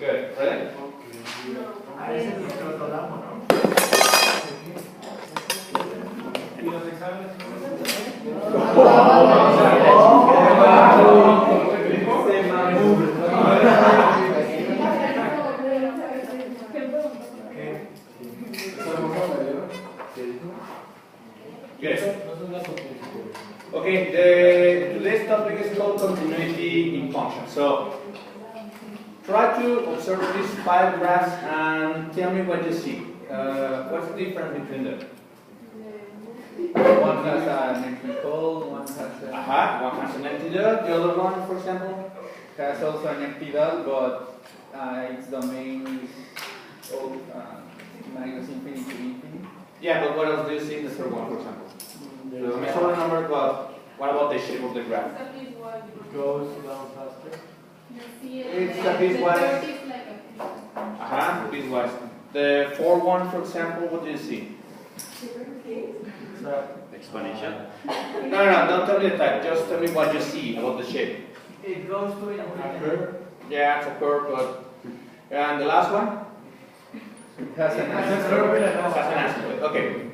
Good. Ready? A ese nosotros lo damos, ¿no? ¿Y los exámenes? Good. Okay, today's topic is called continuity in function. So, try to observe these 5 graphs and tell me what you see. What's the difference between them? One has an empty code, one has One has an empty dot, the other one, for example? has also an empty dot, but its domain is minus infinity to infinity. Yeah, but what else do you see in the third one, for example? The measurable number, but what about the shape of the graph? It goes down faster. It's a piecewise. Piecewise. The 4-1, for example, what do you see? Exponential. No, don't tell me the type. Just tell me what you see about the shape. It goes to a curve. Yeah, it's a curve, but... And the last one? It has an That's an asymptote. Okay.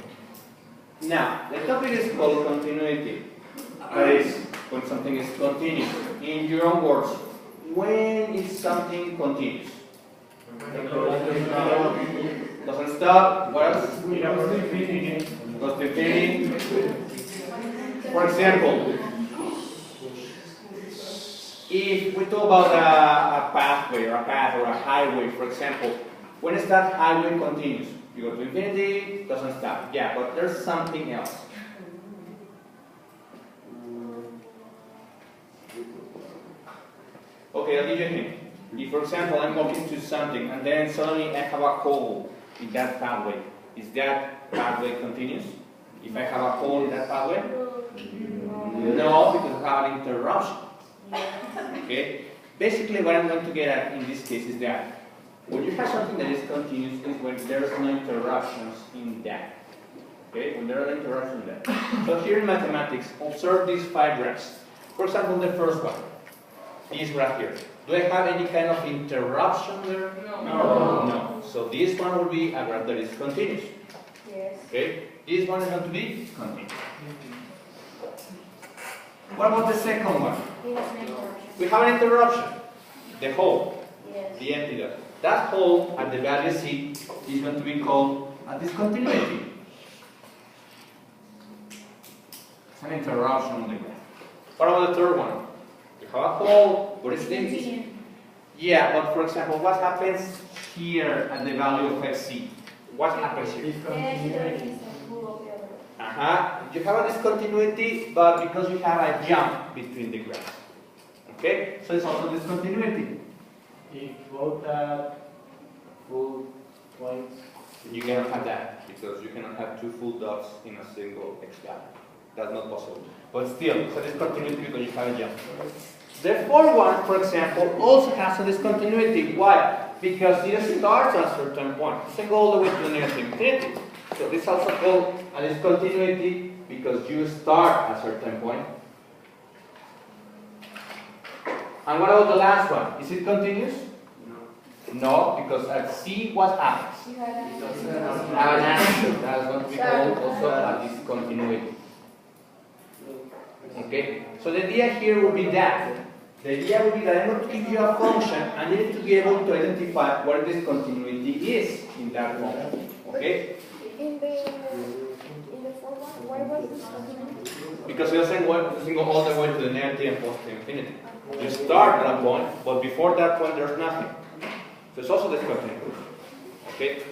Now, the topic is called continuity. That is, when something is continuous. In your own words, when is something continuous? Doesn't stop. What else? Goes to infinity. For example, if we talk about a pathway or a path or a highway, for example, when is that highway continuous? You go to infinity, doesn't stop. Yeah, but there's something else. Okay, I'll give you a hint. If, for example, I'm walking to something and then suddenly I have a hole in that pathway, is that pathway continuous? If I have a hole in that pathway? No, because I have an interruption. Okay? Basically, what I'm going to get at in this case is that when you have something that is continuous, is when there's no interruptions in that. Okay? When there are no interruptions in that. So here in mathematics, observe these 5 graphs. For example, the first one, this graph here. Do I have any kind of interruption there? No. So this one will be a graph that is continuous. Yes. Okay? This one is going to be continuous. What about the second one? We have an interruption. The hole. Yes. The empty dot. That hole at the value C is going to be called a discontinuity. It's an interruption on the graph. What about the third one? You have a hole, but it's empty. Yeah, but for example, what happens here at the value of FC? What happens here? You have a discontinuity, but because you have a jump between the graphs. Okay? So it's also discontinuity. If both are full points, You cannot have that, because you cannot have 2 full dots in a single X value. That's not possible. But still, it's a discontinuity because you have a jump. The fourth one, for example, also has a discontinuity. Why? Because it starts at a certain point. It doesn't go all the way to the nearest infinity. So this is also called a discontinuity because you start at a certain point. And what about the last one? Is it continuous? No, because at C, what happens? You have An asymptote. That's going to be called also a discontinuity. Okay? So the idea here would be that. The idea would be that I'm going to give you a function and you need to be able to identify what this continuity is in that function. Okay? in the fourth one, why was this continuity? Because it doesn't go all the way to the negative and positive infinity. You start at a point, but before that point there's nothing. So it's also discontinuity. Okay?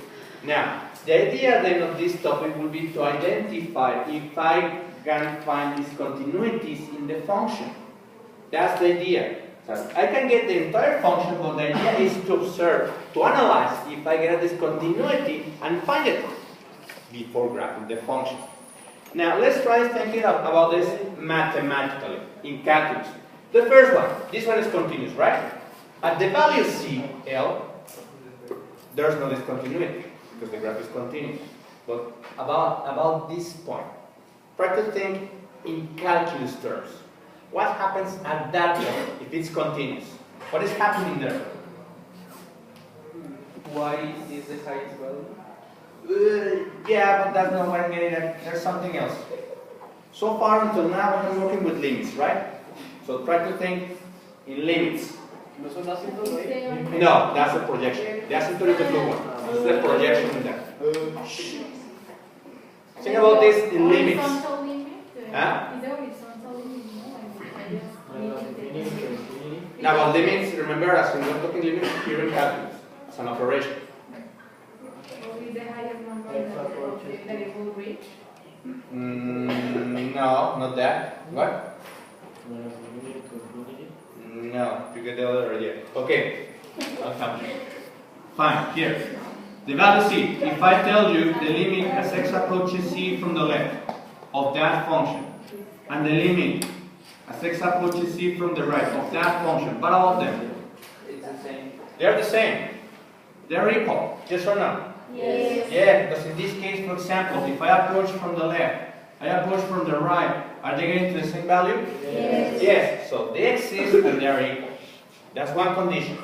Now, the idea then of this topic will be to identify if I can find discontinuities in the function. That's the idea. So I can get the entire function, but the idea is to observe, to analyze if I get a discontinuity and find it before graphing the function. Now, let's try thinking about this mathematically, in calculus. The first one, this one is continuous, right? At the value CL, there's no discontinuity because the graph is continuous. But about this point, try to think in calculus terms. What happens at that point if it's continuous? What is happening there? Y is the highest value? Yeah, but that's not what I'm getting at. There's something else. So far until now, I'm working with limits, right? So try to think in limits. ¿No son acentos ahí? No, that's the projection. The asymptote is the blue one. This is the projection in there. Think about this in limits. Horizontal limit. Huh? Is the horizontal limit, no? Now, about limits, remember, as we're not talking limits, here in calculus, it's an operation. Or is the highest number that it will reach? No, not that. What? No, you get the other idea. Okay, I'll help you. Fine, here. The value c. If I tell you the limit as x approaches c from the left of that function, and the limit as x approaches c from the right of that function, what about them? It's the same. They're the same. They're equal. Yes or no? Yes. Yeah, because in this case, for example, if I approach from the left, I approach from the right, are they getting to the same value? Yes. Yes, so they exist and they are equal. That's one condition.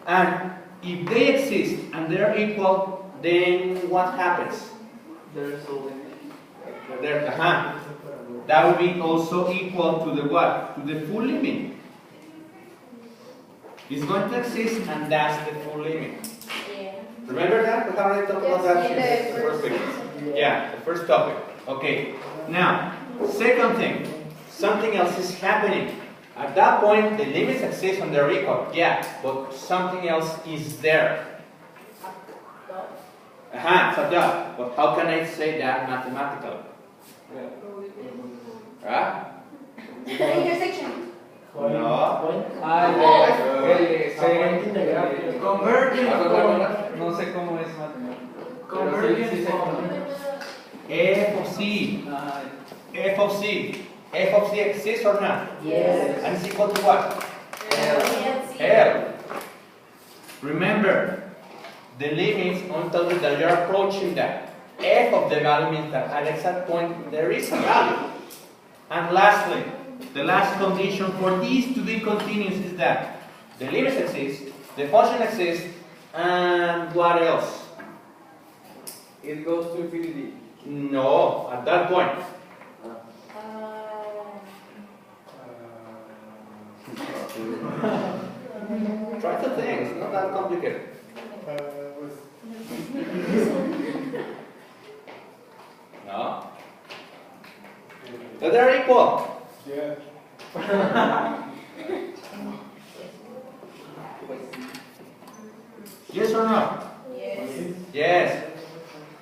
And if they exist and they're equal, then what happens? There's a limit. That would be also equal to the what? To the full limit. It's going to exist and that's the full limit. Yeah. Remember that? We have already talked about that Yes, in the first week. Yeah, the first topic. Okay. Now, second thing, something else is happening. At that point, the limits exist and they're equal. Yeah, but something else is there. It's a dot. But how can I say that mathematically? Right? Intersection. No. Converging. No sé cómo es matemático. Converging. F of C. F of C. F of C exists or not? Yes. And it's equal to what? L. Remember, the limits only tell you that you're approaching that. F of the value means that at exact point there is a value. And lastly, the last condition for these to be continuous is that the limits exist, the function exists, and what else? It goes to infinity. No, at that point. Try to think, it's not that complicated. No? But they're equal. Yeah. Yes or no? Yes. Yes.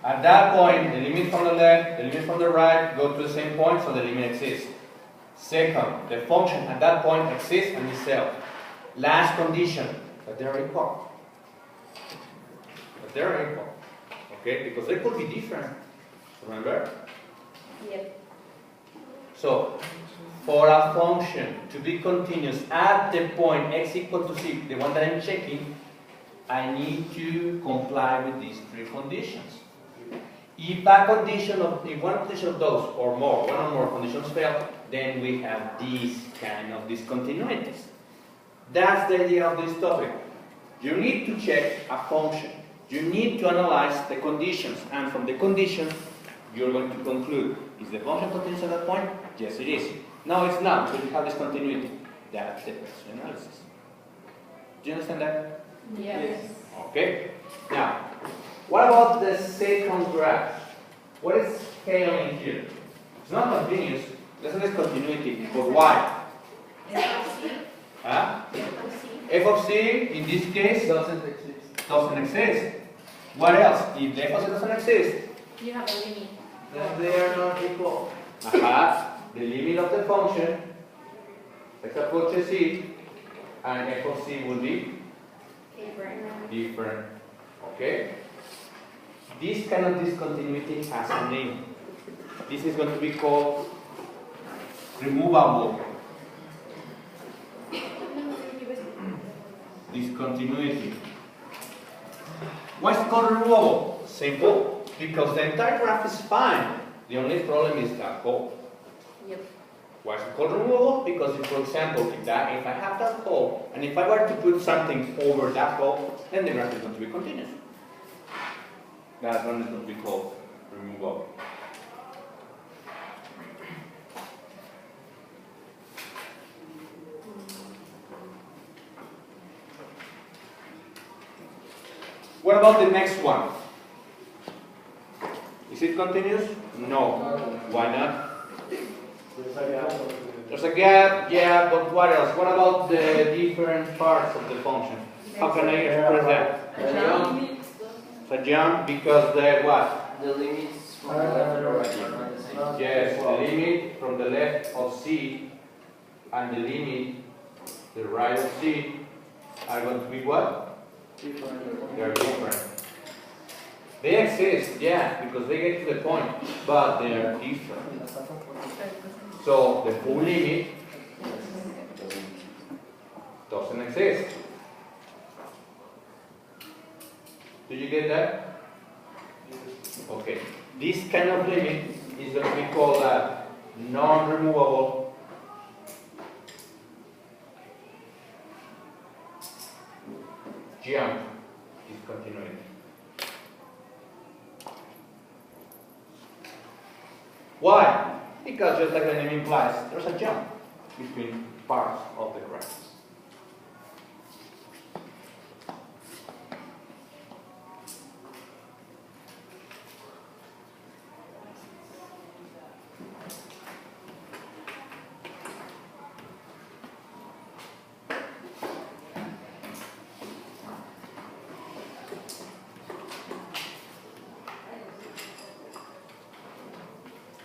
At that point, the limit from the left, the limit from the right go to the same point, so the limit exists. Second, the function at that point exists and is self. Last condition, that they're equal. That they're equal. Okay? Because they could be different. Remember? Yep. So, for a function to be continuous at the point x equal to c, the one that I'm checking, I need to comply with these three conditions. If one condition of those or more, one or more conditions fail, then we have these kind of discontinuities. That's the idea of this topic. You need to check a function. You need to analyze the conditions, and from the conditions, you're going to conclude, is the function continuous at that point? Yes, it is. No, it's not, so you have discontinuity. That's the question analysis. Do you understand that? Yes. Okay. Now, what about the second graph? What is scaling here? It's not continuous. There's a discontinuity. But why? Huh? F of c, in this case, Doesn't exist. doesn't exist. What else? If the f of c doesn't exist, You have a limit. Then they are not equal. the limit of the function, x approaches c, and f of c will be different. Okay? This kind of discontinuity has a name. This is going to be called removable discontinuity. Why is it called removable? Simple. Because the entire graph is fine. The only problem is that hole. Yep. Why is it called removable? Because if, for example, if I have that hole, and if I were to put something over that hole, then the graph is going to be continuous. That one is going to be called removable. What about the next one? Is it continuous? No. Why not? There's a gap, yeah, but what else? What about the different parts of the function? How can I express that? It's a jump because the what? The limits from the left to the right are not the same. Yes, the limit from the left of C and the limit the right of C are going to be what? They are different. They exist, yeah, because they get to the point, but they are different. So the full limit doesn't exist. Do you get that? Okay. This kind of limit is going to be called a non-removable jump discontinuity. Why? Because just like the name implies, there's a jump between parts of the graph.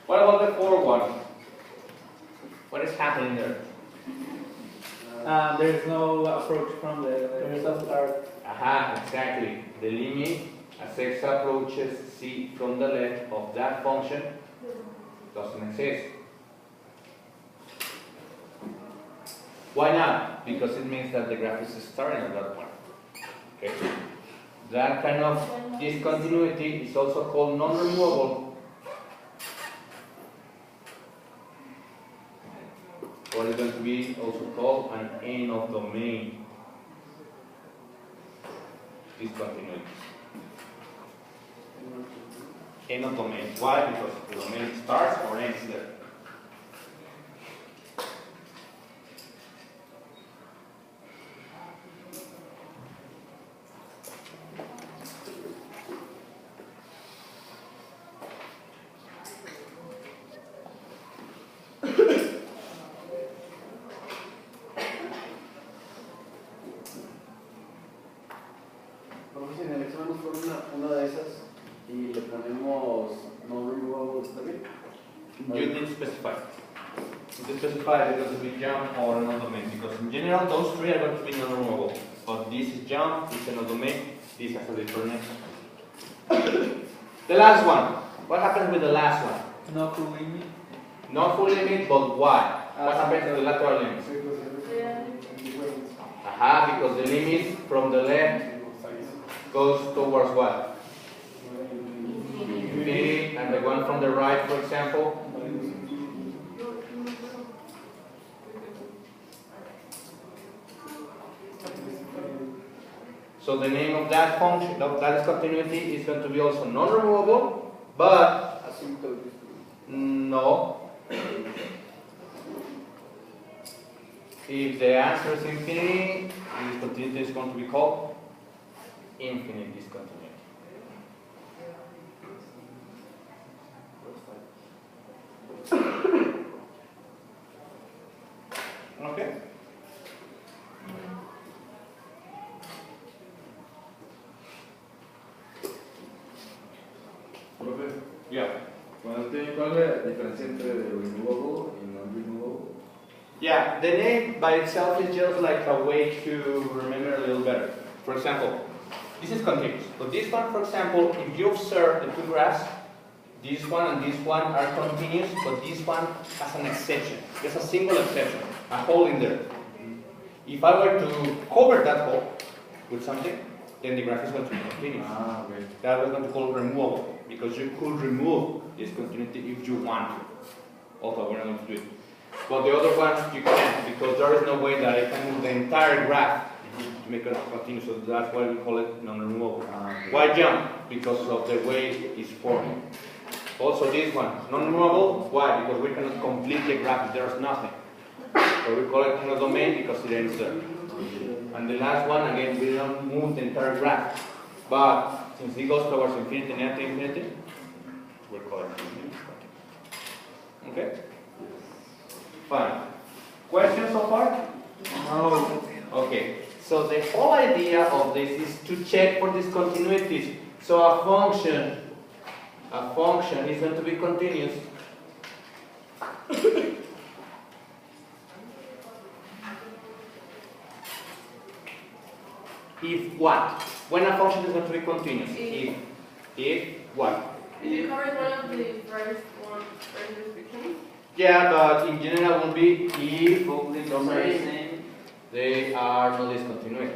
What about the fourth one? What is happening there? There is no approach from the start. Aha, exactly. The limit as x approaches C from the left of that function doesn't exist. Why not? Because it means that the graph is starting at that point. Okay. That kind of discontinuity is also called non-removable. Or it's going to be also called an end of domain discontinuity. End of domain. Why? Because the domain starts or ends there. Si en el examen fuera una de esas y le ponemos no removable, ¿está bien? You need to specify. You need to specify if it's going to be jump or another domain, because in general those three are going to be non-removable. But this is jump, this is another domain, this has a different name. The last one. What happens with the last one? No full limit. Not full limit, but why? What happens to the lateral limit? Aha, because the limit from the left goes towards what? Infinity, and the one from the right, for example. So the name of that function, of that continuity, is going to be also non-removable, but no. If the answer is infinity, this continuity is going to be called infinite discontinuity. Okay? Profe, Yeah. ¿cuál es la diferencia entre removable y non-removable? Yeah, the name by itself is just like a way to remember a little better. For example, this is continuous. But this one, for example, if you observe the two graphs, this one and this one are continuous, but this one has an exception. There's a single exception, a hole in there. If I were to cover that hole with something, then the graph is going to be continuous. Ah, okay. That was going to call removable, because you could remove this continuity if you want to. Although we're not going to do it. But the other ones you can't, because there is no way that I can move the entire graph to make it continue. So that's why we call it non-removable. Why jump? Because of the way it's forming. Also this one, non-removable. Why? Because we cannot complete the graph if there's nothing. So we call it monodomain because it ends there. And the last one, again, we don't move the entire graph. But since it goes towards infinity, near to infinity, we'll call it infinity. Okay? Fine. Questions so far? No. Okay. So the whole idea of this is to check for discontinuities. So a function is going to be continuous. If what? When a function is going to be continuous? If what? You covered one of the first restrictions. Yeah, but in general it will be if they are not discontinuous.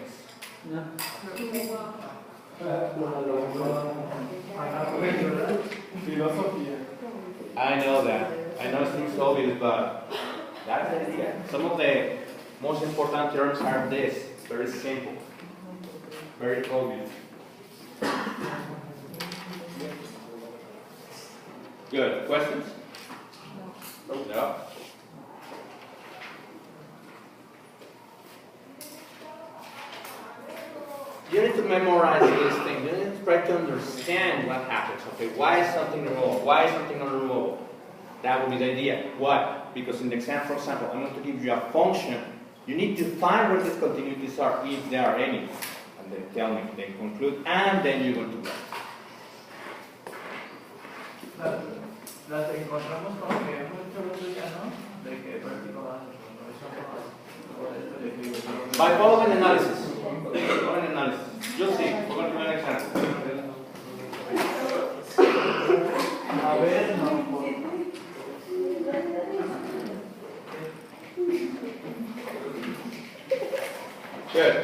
I know that. I know it seems obvious, but that's the idea. Some of the most important terms are this. Very simple. Very obvious. Good. Questions? No. You need to memorize these things. You need to try to understand what happens. Okay, why is something removable? Why is something not removable? That would be the idea. Why? Because in the exam, for example, I'm going to give you a function. You need to find where discontinuities are, if there are any. And then tell me, then conclude, and then you're going to write. Las encontramos con lo que hemos hecho el otro día, ¿no? De que prácticamente By following analysis. Following analysis. You'll see. We're going to do an example. a ver, no. Good.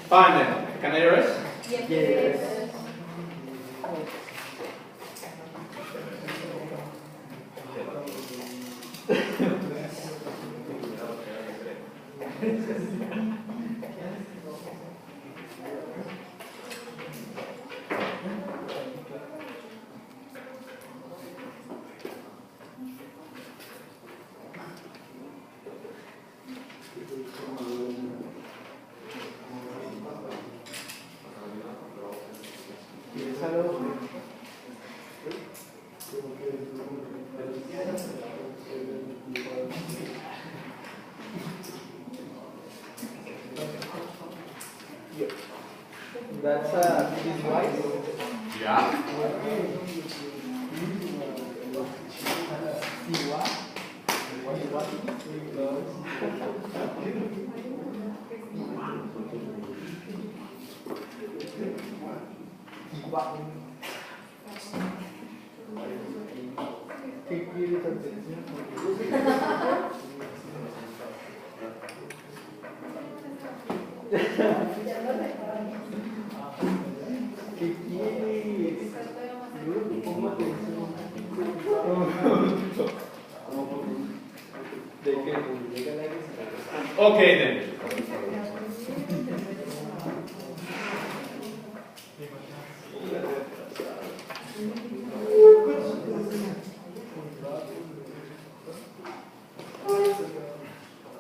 Fine then. Can I erase? Yes. That's piecewise. Yeah. Okay then.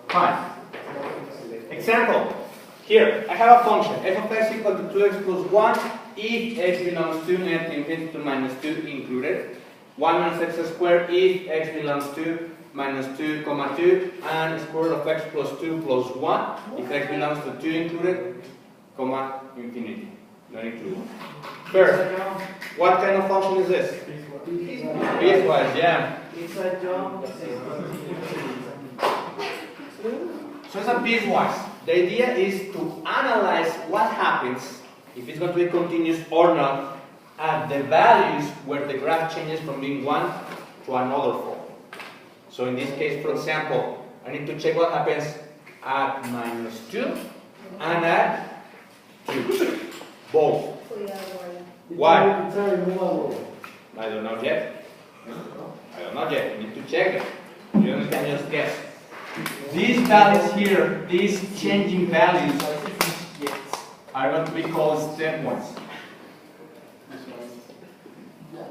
Fine. Example. Here, I have a function f of x equal to 2x plus 1 if x belongs to net infinity to minus 2 included. 1 minus x squared if x belongs to minus 2, comma 2, and square root of x plus 2 plus 1 if x belongs to 2 included, comma infinity, not included. First, what kind of function is this? Piecewise, yeah. It's a jump. So it's a piecewise. The idea is to analyze what happens, if it's going to be continuous or not, at the values where the graph changes from being one to another form. So in this case, for example, I need to check what happens at minus 2 and at 2. Both. Why? It's a removable. I don't know yet. I don't know yet. You need to check it. You can just guess. These values here, these changing values, are going to be called step points.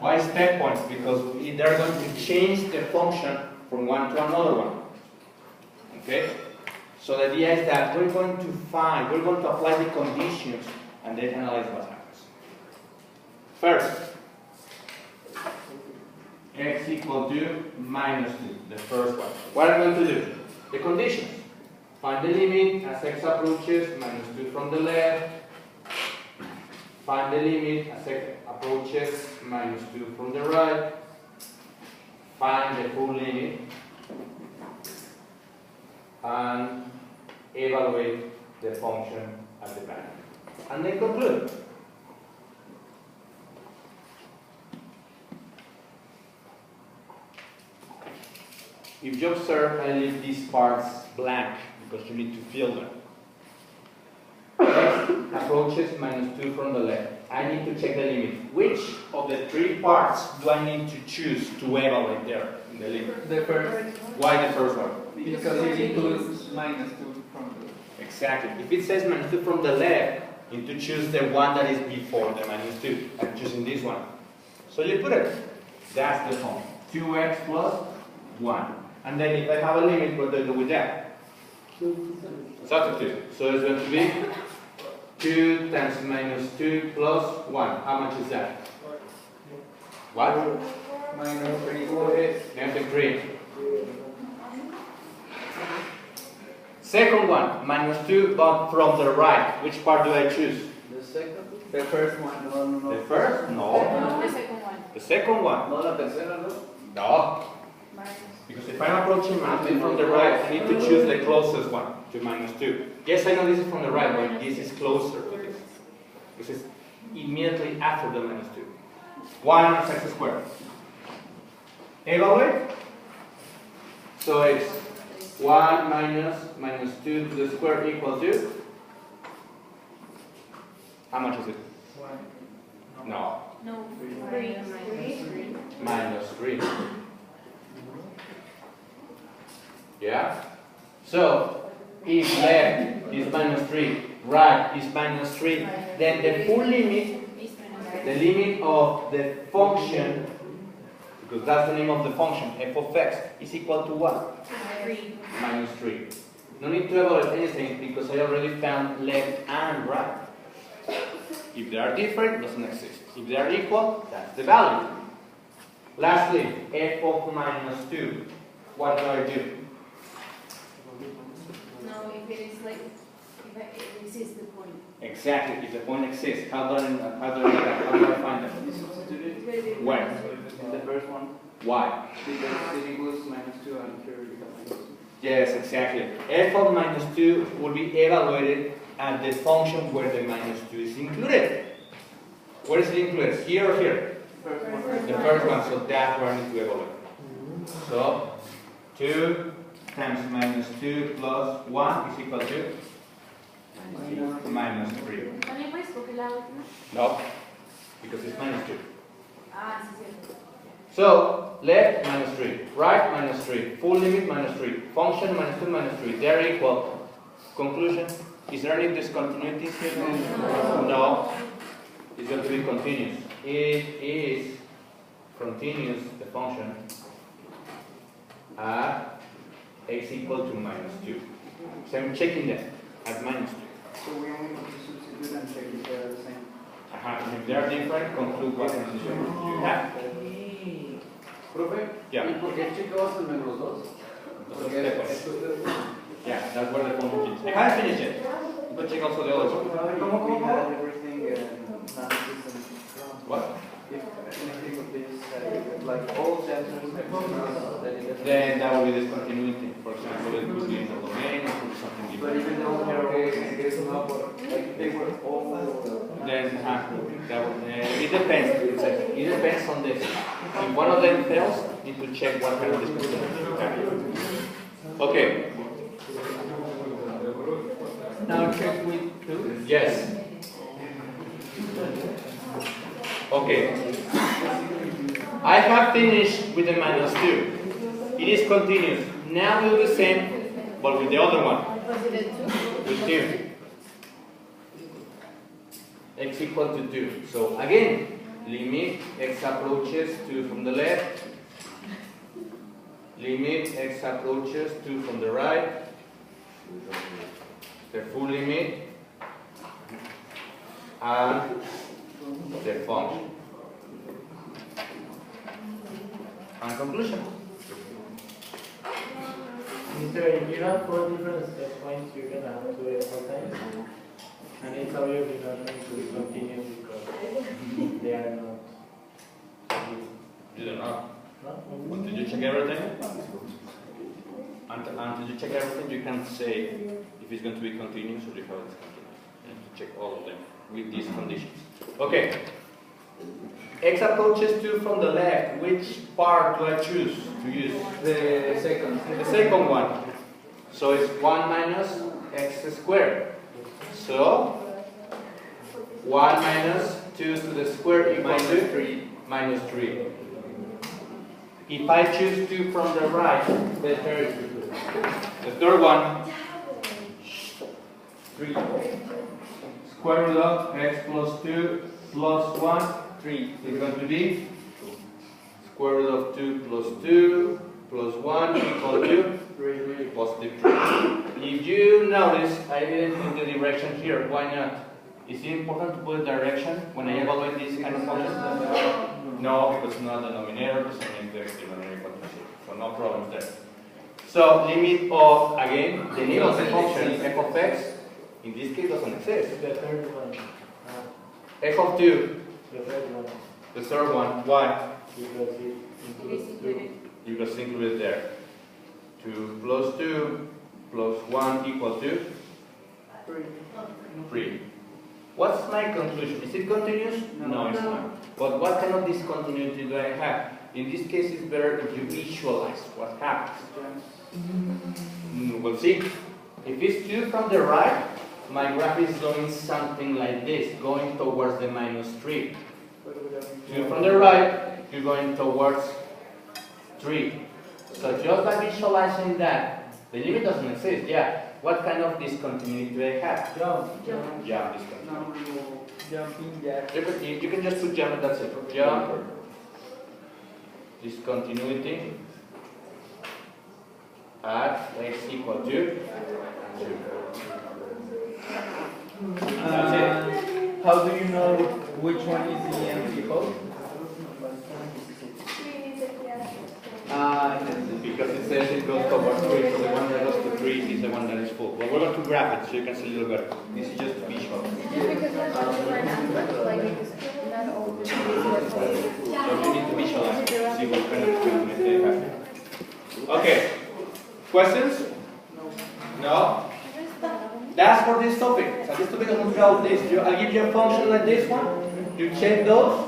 Why step points? Because they're going to change the function from one to another one. Okay? So the idea is that we're going to apply the conditions and then analyze what happens. First, x equal to minus 2, the first one. What are we going to do? The conditions. Find the limit as x approaches, minus 2 from the left. Find the limit as x approaches, minus 2 from the right. Find the full limit. And evaluate the function at the back. And then conclude. If you observe, I leave these parts blank because you need to fill them. X approaches minus 2 from the left. I need to check the limit. Which of the 3 parts do I need to choose to evaluate there in the limit? The first, Why the first one? because it includes minus 2 from the left. Exactly. If it says minus 2 from the left, you need to choose the one that is before the minus 2. I'm choosing this one. So you put it. That's the function. 2x plus 1. And then if I have a limit, what do I do with that? Substitute. So it's going to be 2 times minus 2 plus 1. How much is that? What? Minus 3. Negative 3. Second one, minus 2, but from the right. Which part do I choose? The second. The first one. No. The first? No. The second one. The second one? No, la tercera, no. No. Because if I'm approaching minus 2 from the right, I need to choose the closest one to minus 2. Yes, I know this is from the right, but this is closer to this. This is immediately after the minus 2. 1 minus x squared. Evaluate. So it's 1 minus 2 to the square equals to? How much is it? 1. No. No. 3. Minus 3. Yeah? So, if left is minus 3, right is minus 3, then the full limit, the limit of the function, because that's the name of the function, f of x, is equal to what? 3. Minus 3. No need to evaluate anything because I already found left and right. If they are different, it doesn't exist. If they are equal, that's the value. Lastly, f of minus 2. What do I do? No, if it is like, if it exists the point. Exactly, if the point exists, how do I find them? Where? In the first one. Why? Because it includes minus 2 and here you have minus 2. Yes, exactly. F of minus 2 will be evaluated at the function where the minus 2 is included. Where is it included? Here or here? First one. The first one, so that's where I need to evaluate. So, 2 times minus 2 plus 1 is equal to minus 3. ¿También puedes coger la última? No, because it's minus 2. Ah, sí, cierto. So, left minus 3, right minus 3, full limit minus 3, function minus 2 minus 3, they're equal. Conclusion, is there any discontinuities here? No. It's going to be continuous. It is continuous, the function, at x equal to minus 2. So I'm checking that at minus 2. So we only need to substitute and check if they are the same. If they are different, conclude what condition you have. Profe, Yeah. ¿y por qué checabas el menos 2? Porque esto es... Yeah, that's where the function is. I haven't finished it. But check also the other one. We had everything analysis and What? if anything of this, like all sensors, Then that will be discontinuity. For example, it could be in the domain, it could be something but different. even though they're all getting up, like they were all Then that would, it depends. It depends on this. If one of them fails, you need to check what kind of discontinuity you have. Okay. now check with two. Yes. Okay. I have finished with the minus 2. It is continuous. Now we'll do the same, but with the other one. With 2. X equal to 2. So again, limit x approaches 2 from the left. Limit x approaches 2 from the right. The full limit. And the function. And conclusion. Mister, you have 4 different step points you're gonna have to do it 4 times. And it's obviously not going to continue because they are not. You don't know. No? Until you check everything. Until you check everything, you can't say if it's going to be continuous or if it's continuous. You have to check all of them with these conditions. Okay. X approaches 2 from the left. Which part do I choose to use? The second. The second one. So it's 1 minus x squared. So 1 minus 2 to the square equals to 3. Minus 3. If I choose 2 from the right, the third one, 3. Square root of x plus 2 plus 1, 3 is going to be square root of 2 plus 2 plus 1 equal to 3 positive 3. If you notice, I didn't put the direction here. Why not? Is it important to put a direction when I evaluate this kind of function? No, because it's not the denominator, because I make the denominator equal to 0. So no problem there. So limit of, again, the name of the function f of x, in this case doesn't exist. The third one. F of 2, The third one. the third one, why? Because it includes 2. Because it's included there. 2 plus 2 plus 1 equal to 3. What's my conclusion? Is it continuous? No, it's not. But what kind of discontinuity do I have? In this case, it's better if you visualize what happens. We'll see. If it's 2 from the right, my graph is going something like this, going towards the minus 3. 2 from the right, you're going towards 3. So just by visualizing that, the limit doesn't exist, yeah. What kind of discontinuity do I have? Jump. Yeah, discontinuity. Jumping jack. You can just put jump and that's it. Jump. Discontinuity at x equal to 2. That's it. How do you know which one is the empty hole? Because it says it goes towards 3, so the one that goes to 3 is the one that is full. But we're going to graph it so you can see a little better. This is just visual. Just because we're not sure now, like, because not all the So you need to visualize it, see what kind of discontinuity they have. Okay. Questions? No? That's for this topic. So this topic doesn't count this. I'll give you a function like this one. You check those,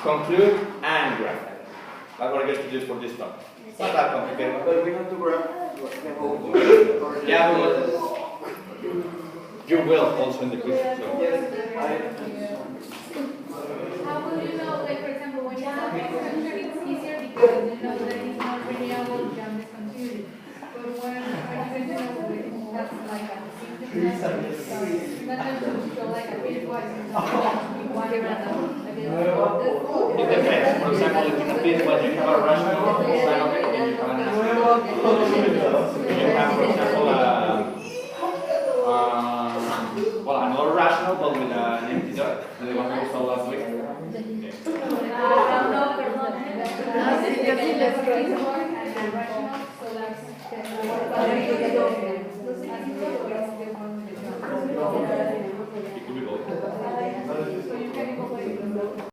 conclude, and graph. That's what I get to do for this topic. It's not that complicated. But we have to graph the whole book. Yeah, you will also in the quiz. So. How will you know, like, for example, when you have a function, it's easier because you know that it's not renewable jump discontinuity. But when you know that's like a sometimes you show like a piecewise and one random. It depends. For example, if in a piecewise you have a rational side of it and you have an irrational. You have, for example, another rational but with an empty dot. The one we saw last week. It could be both.